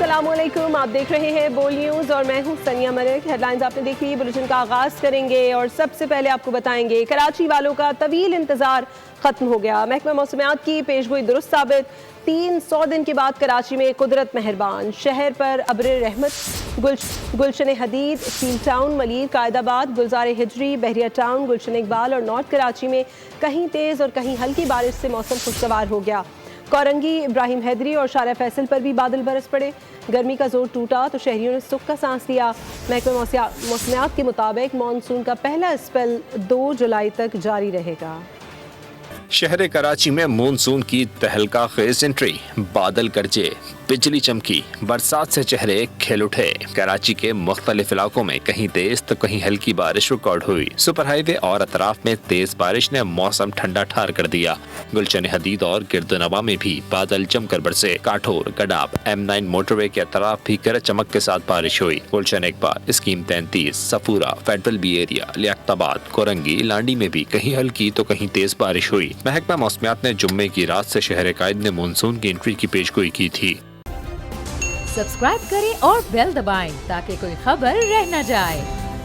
अस्सलाम वालेकुम, आप देख रहे हैं बोल न्यूज़ और मैं हूं सनिया मलिक। हेडलाइंस आपने देखी, बुलेटिन का आगाज़ करेंगे और सबसे पहले आपको बताएंगे कराची वालों का तवील इंतज़ार ख़त्म हो गया। महकमा मौसमियात की पेशगोई दुरुस्त साबित, 300 दिन के बाद कराची में कुदरत मेहरबान। शहर पर अब्र रहमत, गुलशन हदीद, स्टील टाउन, मलीर, कायदाबाद, गुलजार हिजरी, बहरिया टाउन, गुलशन इकबाल और नॉर्थ कराची में कहीं तेज़ और कहीं हल्की बारिश से मौसम खुशगवार हो गया। कोरंगी, इब्राहिम हैदरी और शारा फैसल पर भी बादल बरस पड़े। गर्मी का जोर टूटा तो शहरियों ने सुख का सांस लिया। महकमा मौसमियात के मुताबिक मानसून का पहला स्पेल 2 जुलाई तक जारी रहेगा। शहर कराची में मानसून की तहलका खेज एंट्री, बादल गरजे, बिजली चमकी, बरसात से चेहरे खिल उठे। कराची के मुख्तलिफ इलाकों में कहीं तेज तो कहीं हल्की बारिश रिकॉर्ड हुई। सुपर हाईवे और अतराफ में तेज बारिश ने मौसम ठंडा ठार कर दिया। गुलशन हदीद और गिरदनवा में भी बादल जमकर बरसे। काठोर, गडाब, M9 मोटरवे के अतराफ भी गरज चमक के साथ बारिश हुई। Gulshan Iqbal, scheme 33, Safoora, federal B area, Liaquatabad, Korangi, Landhi में भी कहीं हल्की तो कहीं तेज बारिश हुई। महकमा मौसमियात ने जुम्मे की रात से शहर कायद में मानसून की एंट्री की पेशगोई की थी। सब्सक्राइब करें और बेल दबाएं ताकि कोई खबर रह न जाए।